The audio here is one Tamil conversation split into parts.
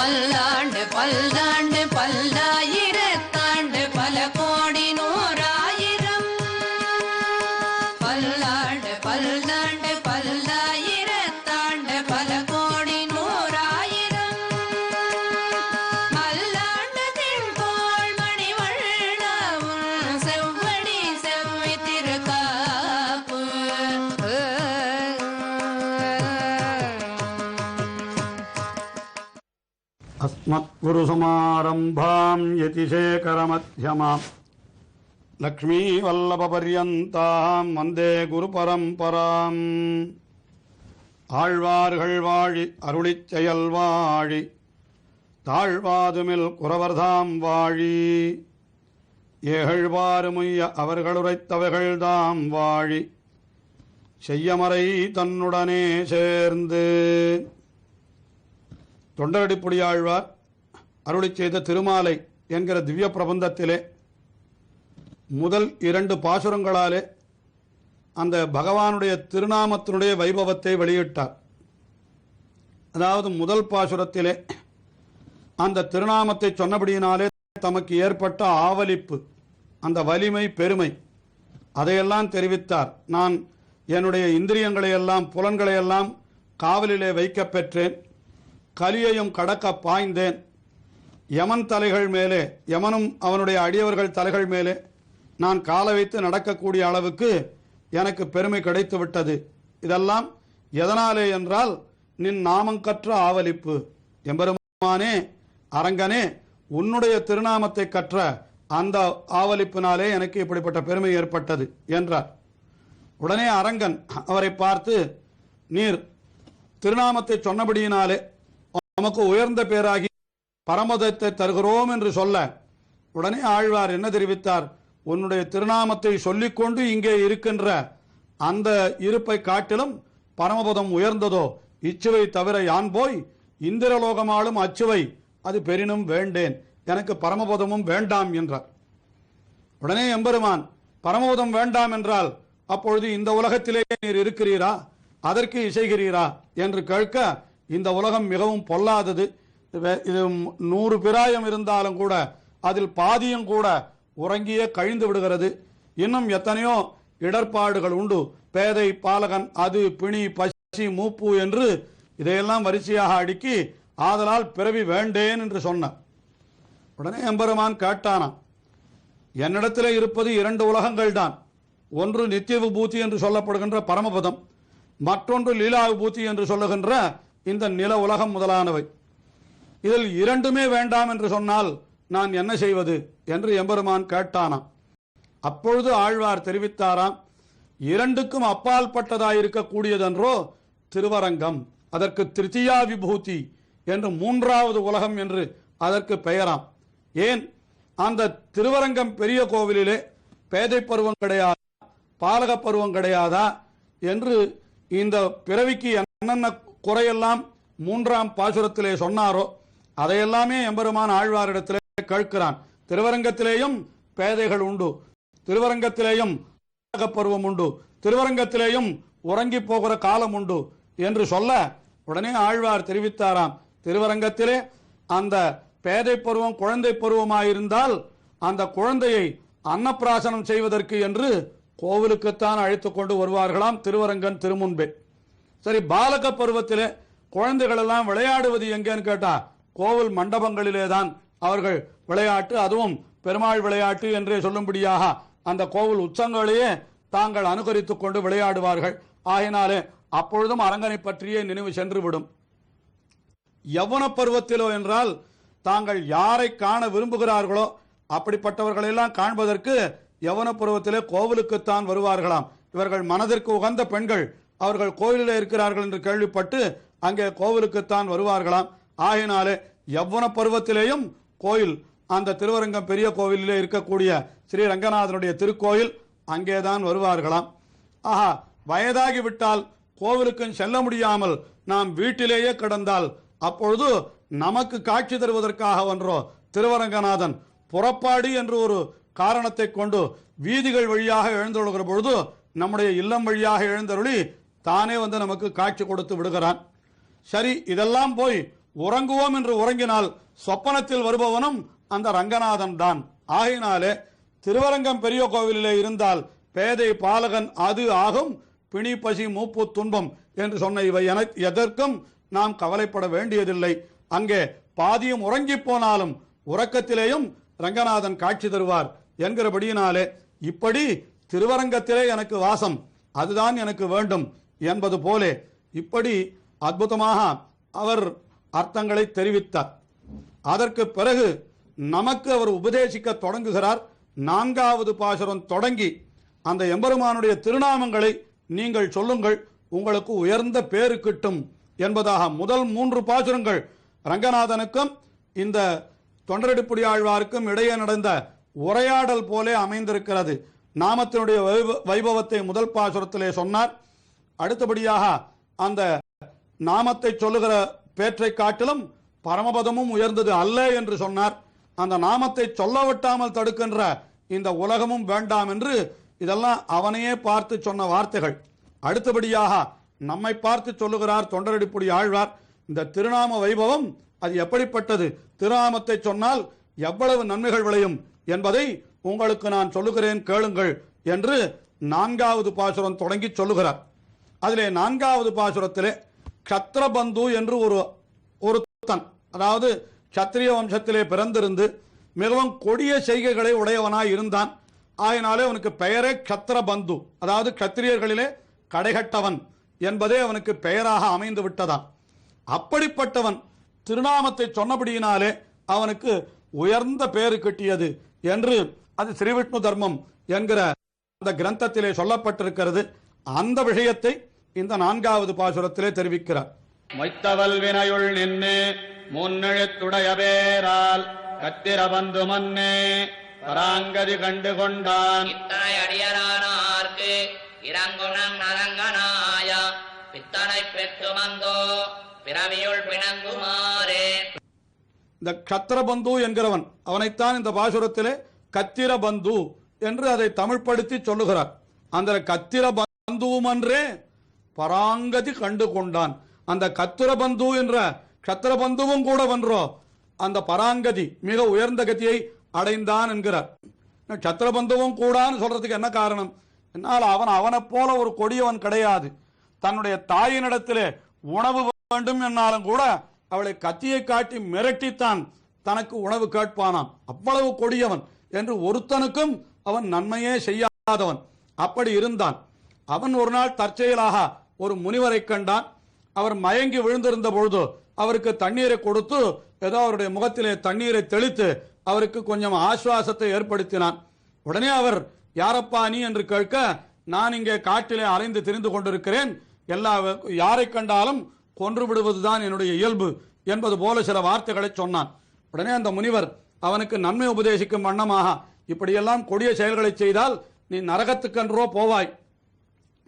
பல்லாண்டு பல்லாண்டு பல்லாயிரத்தாண்டு பல கோடி நூறாயிரம் பல்லாண்டு பல்லாண்டு பல்லாயிரத்தாண்டு பல கோடி நூறாயிரம் மல்லாண்டு திண்கோள் மணிவண்ணாவும் செவ்வடி செவ்வி திருக்காப்பு अस्मत्गुरुसमारम्भां यतिशेखरमध्यमां लक्ष्मीवल्लभपर्यन्तां वन्दे गुरुपरम्पराम् ஆழ்வார்கள் வாழி அருளிச் செயல் வாழி தாழ்வாதுமில் குறவர்தாம் வாழி ஏகழ்வாறுமுய்ய அவர்களுரைத்தவைகள்தாம் வாழி செய்யமறை தன்னுடனே சேர்ந்து. தொண்டரடிப்புடியாழ்வார் அருளிச் செய்த திருமாலை என்கிற திவ்ய பிரபந்தத்திலே முதல் 2 பாசுரங்களாலே அந்த பகவானுடைய திருநாமத்தினுடைய வைபவத்தை வெளியிட்டார். அதாவது முதல் பாசுரத்திலே அந்த திருநாமத்தை சொன்னபடியினாலே தமக்கு ஏற்பட்ட ஆவலிப்பு, அந்த வலிமை, பெருமை, அதையெல்லாம் தெரிவித்தார். நான் என்னுடைய இந்திரியங்களையெல்லாம் புலன்களையெல்லாம் காவலிலே வைக்க பெற்றேன், கலியையும் கடக்க பாய்ந்தேன், யமன் தலைகள் மேலே, யமனும் அவனுடைய அடியவர்கள் தலைகள் மேலே நான் கால வைத்து நடக்கக்கூடிய அளவுக்கு எனக்கு பெருமை கிடைத்து விட்டது. இதெல்லாம் எதனாலே என்றால் நின் நாமங்கற்ற ஆவலிப்பு. எம்பெருமானே, அரங்கனே, உன்னுடைய திருநாமத்தை கற்ற அந்த ஆவலிப்பினாலே எனக்கு இப்படிப்பட்ட பெருமை ஏற்பட்டது என்றார். உடனே அரங்கன் அவரை பார்த்து, நீர் திருநாமத்தை சொன்னபடியினாலே நமக்கு உயர்ந்த பேராகி பரமதத்தை தருகிறோம் என்று சொல்ல, உடனே ஆழ்வார் என்ன தெரிவித்தார்? உன்னுடைய திருநாமத்தை சொல்லிக்கொண்டு இங்கே இருக்கின்ற அந்த இருப்பை காட்டிலும் பரமபதம் உயர்ந்ததோ, இச்சுவை தவிர யான் போய் இந்திரலோகமாலும் அச்சுவை அது பெரினும் வேண்டேன், எனக்கு பரமபதமும் வேண்டாம் என்றார். உடனே எம்பெருமான், பரமபதம் வேண்டாம் என்றால் அப்பொழுது இந்த உலகத்திலேயே நீர் இருக்கிறீரா, அதற்கு இசைகிறீரா என்று கேட்க, இந்த உலகம் மிகவும் பொல்லாதது, இது 100 பிராயம் இருந்தாலும் கூட அதில் பாதியும் கூட உறங்கியே கழிந்து விடுகிறது. இன்னும் எத்தனையோ இடர்பாடுகள் உண்டு, பேதை, பாலகன், அது, பிணி, பசி, மூப்பு என்று இதையெல்லாம் வரிசையாக அடுக்கி, ஆதலால் பிறவி வேண்டேன் என்று சொன்னார். உடனே எம்பெருமான் கேட்டானாம், என்னிடத்தில் இருப்பது 2 உலகங்கள் தான். ஒன்று நித்திய விபூதி என்று சொல்லப்படுகின்ற பரமபதம், மற்றொன்று லீலா விபூதி என்று சொல்லுகின்ற இந்த நில உலகம் முதலானவை. இதில் 2மே வேண்டாம் என்று சொன்னால் நான் என்ன செய்வது என்று எம்பெருமான் கேட்டானாம். அப்பொழுது ஆழ்வார் தெரிவித்தாராம், 2க்கும் அப்பால் பட்டதாயிருக்கக்கூடியதென்றோ திருவரங்கம், அதற்கு திருத்தியா விபூதி என்று 3வது உலகம் என்று அதற்கு பெயராம். ஏன், அந்த திருவரங்கம் பெரிய கோவிலிலே பேதை பருவம் கிடையாதா, பாலக பருவம் கிடையாதா என்று இந்த பிறவிக்கு என்னென்ன குறையெல்லாம் 3ஆம் பாசுரத்திலே சொன்னாரோ அதையெல்லாமே எம்பெருமான் ஆழ்வாரிடத்திலே கேட்கிறான். திருவரங்கத்திலேயும் பேதைகள் உண்டு, திருவரங்கத்திலேயும் பருவம் உண்டு, திருவரங்கத்திலேயும் உறங்கி போகிற காலம் உண்டு என்று சொல்ல, உடனே ஆழ்வார் தெரிவித்தாராம், திருவரங்கத்திலே அந்த பேதை பருவம் குழந்தை பருவமாயிருந்தால் அந்த குழந்தையை அன்னப்பிராசனம் செய்வதற்கு என்று கோவிலுக்குத்தான் அழைத்து கொண்டு வருவார்களாம் திருவரங்கன் திருமுன்பே. சரி, பாலக பருவத்திலே குழந்தைகள் எல்லாம் விளையாடுவது எங்கேன்னு கேட்டா கோவில் மண்டபங்களிலே தான் அவர்கள் விளையாட்டு, அதுவும் பெருமாள் விளையாட்டு என்றே சொல்லும்படியாக அந்த கோவில் உற்சவங்களையே தாங்கள் அனுகரித்துக் கொண்டு விளையாடுவார்கள். ஆகினாலே அப்பொழுதும் அரங்கனை பற்றியே நினைவு சென்றுவிடும். யவன பருவத்திலோ என்றால் தாங்கள் யாரை காண விரும்புகிறார்களோ அப்படிப்பட்டவர்களெல்லாம் காண்பதற்கு யவன பருவத்திலே கோவிலுக்குத்தான் வருவார்களாம். இவர்கள் மனதிற்கு உகந்த பெண்கள் அவர்கள் கோவிலில் இருக்கிறார்கள் என்று கேள்விப்பட்டு அங்கே கோவிலுக்குத்தான் வருவார்களாம். ஆகினாலே யவ்வன பருவத்திலேயும் கோயில், அந்த திருவரங்கம் பெரிய கோவிலிலே இருக்கக்கூடிய ஸ்ரீ ரங்கநாதனுடைய திருக்கோயில், அங்கேதான் வருவார்களாம். ஆஹா, வயதாகிவிட்டால் கோவிலுக்கும் செல்ல முடியாமல் நாம் வீட்டிலேயே கிடந்தால் அப்பொழுது நமக்கு காட்சி தருவதற்காக ஒன்றோ திருவரங்கநாதன் புறப்பாடு என்று ஒரு காரணத்தை கொண்டு வீதிகள் வழியாக எழுந்தொழுகிற பொழுது நம்முடைய இல்லம் வழியாக எழுந்தருளி தானே வந்து நமக்கு காட்சி கொடுத்து விடுகிறான். சரி, இதெல்லாம் போய் உறங்குவோம் என்று உறங்கினால் சொப்பனத்தில் வருபவனும் அந்த ரங்கநாதன் தான். ஆகையினாலே திருவரங்கம் பெரிய கோவிலிலே இருந்தால் பேதை பாலகன் அது ஆகும், பிணி பசி மூப்பு துன்பம் என்று சொன்ன இவை எதற்கும் நாம் கவலைப்பட வேண்டியதில்லை. அங்கே பாதியும் உறங்கி போனாலும் உறக்கத்திலேயும் ரங்கநாதன் காட்சி தருவார் என்கிறபடியினாலே இப்படி திருவரங்கத்திலே எனக்கு வாசம், அதுதான் எனக்கு வேண்டும் என்பது போலே இப்படி அற்புதமாக அவர் அர்த்தங்களை தெரிவித்தார். அதற்கு பிறகு நமக்கு அவர் உபதேசிக்க தொடங்குகிறார். 4வது பாசுரம் தொடங்கி அந்த எம்பெருமானுடைய திருநாமங்களை நீங்கள் சொல்லுங்கள், உங்களுக்கு உயர்ந்த பேரு கிட்டும் என்பதாக முதல் 3 பாசுரங்கள் ரங்கநாதனுக்கும் இந்த தொண்டரடிப்புடி ஆழ்வாருக்கும் இடையே நடந்த உரையாடல் போலே அமைந்திருக்கிறது. நாமத்தினுடைய வைபவத்தை முதல் பாசுரத்திலே சொன்னார். அடுத்தபடியாக அந்த நாமத்தை சொல்லுகிற பேற்றை காட்டிலும் பரமபதமும் உயர்ந்தது அல்ல என்று சொன்னார். அந்த நாமத்தை சொல்ல விட்டாமல் தடுக்கின்ற இந்த உலகமும் வேண்டாம் என்று இதெல்லாம் அவனையே பார்த்து சொன்ன வார்த்தைகள். அடுத்தபடியாக நம்மை பார்த்து சொல்லுகிறார் தொண்டரடிப்புடி ஆழ்வார். இந்த திருநாம வைபவம் அது எப்படிப்பட்டது, திருநாமத்தை சொன்னால் எவ்வளவு நன்மைகள் விளையும் என்பதை உங்களுக்கு நான் சொல்லுகிறேன் கேளுங்கள் என்று 4வது பாசுரம் தொடங்கி சொல்லுகிறார். அதிலே 4வது பாசுரத்திலே க்ஷத்ரபந்து என்று ஒருத்தன், அதாவது சத்திரிய வம்சத்திலே பிறந்திருந்து மிகவும் கொடிய செய்கைகளை உடையவனாய் இருந்தான். ஆயினாலே அவனுக்கு பெயரே க்ஷத்ரபந்து, அதாவது க்ஷத்திரியர்களிலே கடைகட்டவன் என்பதே அவனுக்கு பெயராக அமைந்து விட்டதான். அப்படிப்பட்டவன் திருநாமத்தை சொன்னபடியினாலே அவனுக்கு உயர்ந்த பேரு கிட்டியது என்று அது ஸ்ரீவிஷ்ணு தர்மம் என்கிற அந்த கிரந்தத்திலே சொல்லப்பட்டிருக்கிறது. அந்த விஷயத்தை இந்த 4வது பாசுரத்திலே தெரிவிக்கிறார். மொய்த்தவல் வினையுள் நின்று முன்னெழுத்துடைய பேரால் கத்திரபந்து மன்னே பராங்கதி கண்டு கொண்டான். இத்தனை அடியரானார்க்கு இறங்குணம் நரங்கனாய பித்தனை பெற்று வந்தோ பிறவியுள் பிணங்குமாறே. இந்த க்ஷத்ரபந்து என்கிறவன், அவனைத்தான் இந்த பாசுரத்திலே கத்திரபந்து என்று அதை தமிழ்படுத்தி சொல்லுகிறார். அந்த கத்திரபந்துவன்றே பராங்கதி கண்டு கொண்டான். அந்த கத்திரபந்து என்ற க்ஷத்ரபந்துவும் கூட வென்றோ அந்த பராங்கதி மிக உயர்ந்த கதியை அடைந்தான் என்கிறார். க்ஷத்ரபந்துவும் கூடான்னு சொல்றதுக்கு என்ன காரணம்? என்னால் அவனை போல ஒரு கொடியவன் கிடையாது. தன்னுடைய தாயினிடத்திலே உணவு வேண்டும் என்னாலும் கூட அவளை கத்தியை காட்டி மிரட்டித்தான் தனக்கு உணவு கேட்பானாம். அவ்வளவு கொடியவன் என்று ஒருத்தனுக்கும் அவன் நன்மையே செய்யாதவன். அப்படி இருந்தான். அவன் ஒரு நாள் தற்செயலாக ஒரு முனிவரை கண்டான். அவர் மயங்கி விழுந்திருந்த பொழுது அவருக்கு தண்ணீரை கொடுத்து ஏதோ அவருடைய முகத்திலே தண்ணீரை தெளித்து அவருக்கு கொஞ்சம் ஆசுவாசத்தை ஏற்படுத்தினான். உடனே அவர் யாரப்பா நீ என்று கேட்க, நான் இங்கே காட்டிலே அலைந்து திரிந்து கொண்டிருக்கிறேன், யாரை கண்டாலும் கொன்று விடுவதுதான் என்னுடைய இயல்பு என்பது போல சில வார்த்தைகளை சொன்னான். உடனே அந்த முனிவர் அவனுக்கு நன்மை உபதேசிக்கும் வண்ணமாக, இப்படியெல்லாம் கொடிய செயல்களை செய்தால் நீ நரகத்துக்கன்றோ போவாய்,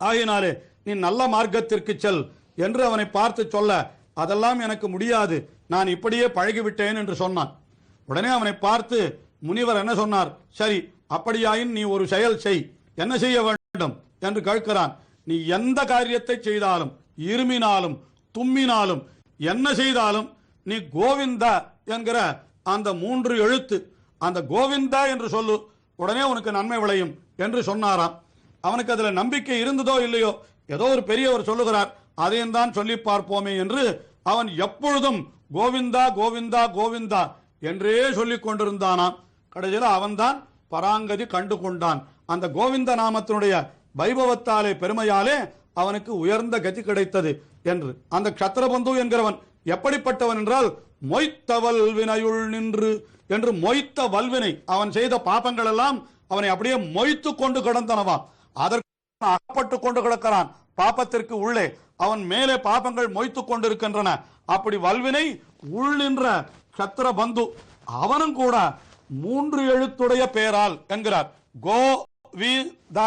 ஆகினாலே நீ நல்ல மார்க்கத்திற்கு செல் என்று அவனை பார்த்து சொல்ல, அதெல்லாம் எனக்கு முடியாது, நான் இப்படியே பழகிவிட்டேன் என்று சொன்னான். உடனே அவனை பார்த்து முனிவர் என்ன சொன்னார்? சரி, அப்படியாயின் நீ ஒரு செயல் செய். என்ன செய்ய வேண்டும் என்று கேட்கிறான். நீ எந்த காரியத்தை செய்தாலும், இருமினாலும் தும்மினாலும் என்ன செய்தாலும் நீ கோவிந்தா என்கிற அந்த 3 எழுத்து, அந்த கோவிந்தா என்று சொல்லு, உடனே உனக்கு நன்மை விளையும் என்று சொன்னாராம். அவனுக்கு அதில் நம்பிக்கை இருந்ததோ இல்லையோ, ஏதோ ஒரு பெரியவர் சொல்லுகிறார், அதையும் தான் சொல்லி பார்ப்போமே என்று அவன் எப்பொழுதும் கோவிந்தா கோவிந்தா கோவிந்தா என்றே சொல்லிக் கொண்டிருந்தானாம். கடைசியில் அவன்தான் பராங்கதி கண்டு கொண்டான். அந்த கோவிந்த நாமத்தினுடைய வைபவத்தாலே பெருமையாலே அவனுக்கு உயர்ந்த கதி கிடைத்தது என்று. அந்த க்ஷத்ரபந்து என்கிறவன் எப்படிப்பட்டவன் என்றால், மொய்த்த வல்வினையுள் நின்று என்று, மொய்த்த வல்வினை, அவன் செய்த பாபங்கள் எல்லாம் அவனை அப்படியே மொய்த்து கொண்டு கிடந்தனவாம். அதற்கு அகப்பட்டு கொண்டு கிடக்கிறான் பாபத்திற்கு உள்ளே, அவன் மேலே பாபங்கள் மொய்த்து கொண்டிருக்கின்றன. அப்படி வல்வினை உள் நின்ற க்ஷத்ரபந்து அவனும் கூட 3 எழுத்துடைய பெயரால் என்கிறார். கோ வி த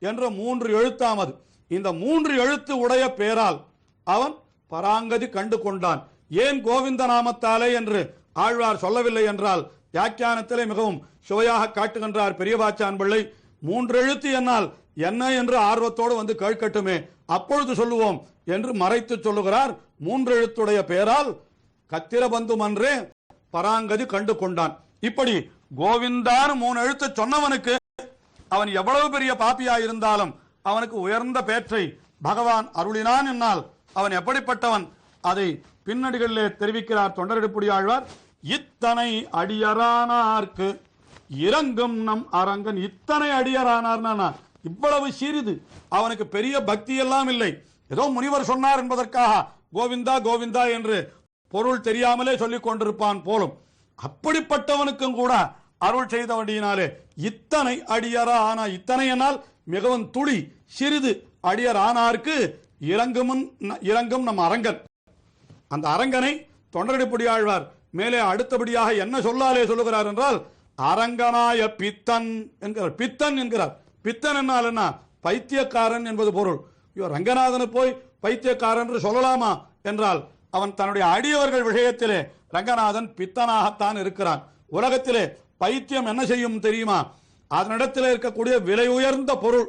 என்ற 3 எழுத்தாமது. இந்த 3 எழுத்து உடைய பெயரால் அவன் பராங்கதி கண்டு கொண்டான். ஏன் கோவிந்த நாமத்தாலே என்று ஆழ்வார் சொல்லவில்லை என்றால், வியாக்கியானத்திலே மிகவும் சுவையாக காட்டுகின்றார் பெரியபாச்சான் பிள்ளை. 3 எழுத்து என்னால் என்ன என்று ஆர்வத்தோடு வந்து கேட்கட்டுமே, அப்பொழுது சொல்லுவோம் என்று மறைத்து சொல்லுகிறார். 3 எழுத்துடைய பெயரால் கத்திரபந்து மன்றே பராங்கதி கண்டு கொண்டான். இப்படி கோவிந்தான்னு 3 எழுத்து சொன்னவனுக்கு அவன் எவ்வளவு பெரிய பாப்பியா இருந்தாலும் அவனுக்கு உயர்ந்த பேற்றை பகவான் அருளினான் என்னால் அவன் எப்படிப்பட்டவன் அதை பின்னடிகளிலே தெரிவிக்கிறார் தொண்டரெடுப்புடியாழ்வார். இத்தனை அடியரானார்க்கு இறங்கும் நம் அரங்கன். இத்தனை அடியரானார்னா இவ்வளவு சிறிது, அவனுக்கு பெரிய பக்தி எல்லாம் இல்லை. ஏதோ முனிவர் சொன்னார் என்பதற்காக கோவிந்தா கோவிந்தா என்று பொருள் தெரியாமலே சொல்லிக் கொண்டிருப்பான் போலும். அப்படிப்பட்டவனுக்கும் கூட அருள் செய்தவடியினாலே இத்தனை அடியரா ஆனா, இத்தனை என்னால் மிகவும் துளி சிறிது அடியர் ஆனார்க்கு இறங்கும் நம் அரங்கன். அந்த அரங்கனை தொண்டரெடுப்புடியாழ்வார் மேலே அடுத்தபடியாக என்ன சொல்லாலே சொல்லுகிறார் என்றால் அரங்கனாய பித்தன் என்கிறார். பித்தன் என்கிறார். பித்தன் என்னால் என்ன? பைத்தியக்காரன் என்பது பொருள். ஐயோ, ரங்கநாதனை போய் பைத்தியக்காரன் என்று சொல்லலாமா என்றால் அவன் தன்னுடைய அடியவர்கள் விஷயத்திலே ரங்கநாதன் பித்தனாகத்தான் இருக்கிறான். உலகத்திலே பைத்தியம் என்ன செய்யும் தெரியுமா? அதனிடத்தில் இருக்கக்கூடிய விலை உயர்ந்த பொருள்,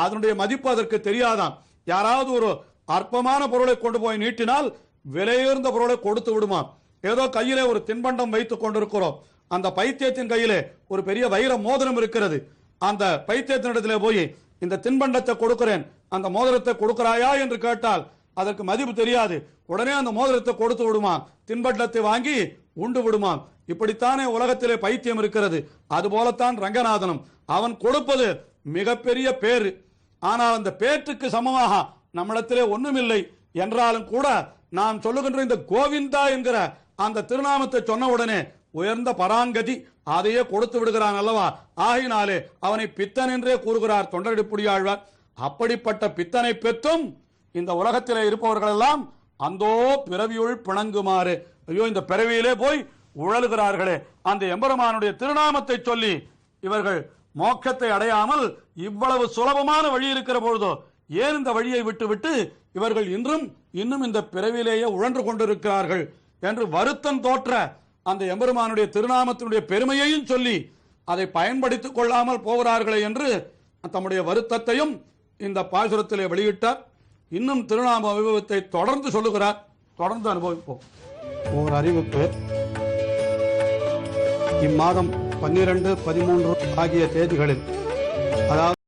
அதனுடைய மதிப்பு அதற்கு தெரியாதான். யாராவது ஒரு அற்பமான பொருளை கொண்டு போய் நீட்டினால் விலையுயர்ந்த பொருளை கொடுத்து விடுமா. ஏதோ கையிலே ஒரு தின்பண்டம் வைத்துக் கொண்டிருக்கிறோம், அந்த பைத்தியத்தின் கையிலே ஒரு பெரிய வைர மோதிரம் இருக்கிறது. அந்த பைத்தியத்தினிடத்திலே போய் இந்த தின்பண்டத்தை கொடுக்கிறேன், அந்த மோதிரத்தை கொடுக்கிறாயா என்று கேட்டால் அதற்கு மதிப்பு தெரியாது. உடனே அந்த மோதிரத்தை கொடுத்து விடுமா, தின்பண்டத்தை வாங்கி உண்டு விடுமா. இப்படித்தானே உலகத்திலே பைத்தியம் இருக்கிறது. அதுபோலத்தான் ரங்கநாதனும். அவன் கொடுப்பது மிகப்பெரிய பேரு, ஆனால் அந்த பேற்றுக்கு சமமாக நம்மிடத்திலே ஒண்ணுமில்லை என்றாலும் கூட நாம் சொல்லுகின்ற இந்த கோவிந்தா என்கிற அந்த திருநாமத்தை சொன்ன உடனே உயர்ந்த பராங்கதி அதையே கொடுத்து விடுகிறான் அல்லவா. ஆகினாலே அவனை பித்தன் என்றே கூறுகிறார் தொண்டரெடுப்புடியாழ்வார். அப்படிப்பட்ட பித்தனை பெற்றும் இந்த உலகத்திலே இருப்பவர்கள் எல்லாம் அந்தோ பிறவியுள் பிணங்குமாறு, ஐயோ இந்த பிறவியிலே போய் உழலுகிறார்களே, அந்த எம்பெருமானுடைய திருநாமத்தை சொல்லி இவர்கள் மோட்சத்தை அடையாமல் இவ்வளவு சுலபமான வழி இருக்கிற பொழுதோ ஏன் இந்த வழியை விட்டுவிட்டு இவர்கள் இன்னும் இந்த பிறவிலேயே உழன்று கொண்டிருக்கிறார்கள் என்று வருத்தம் தோற்ற அந்த எம்பெருமானுடைய திருநாமத்தினுடைய பெருமையையும் சொல்லி அதை பயன்படுத்திக் கொள்ளாமல் போகிறார்களே என்று தம்முடைய வருத்தத்தையும் இந்த பாசுரத்திலே வெளியிட்டார். இன்னும் திருநாம வைபவத்தை தொடர்ந்து சொல்லுகிறார். தொடர்ந்து அனுபவிப்போம். ஓர் அறிவிப்பு. இம்மாதம் 12, 13 ஆகிய தேதிகளில், அதாவது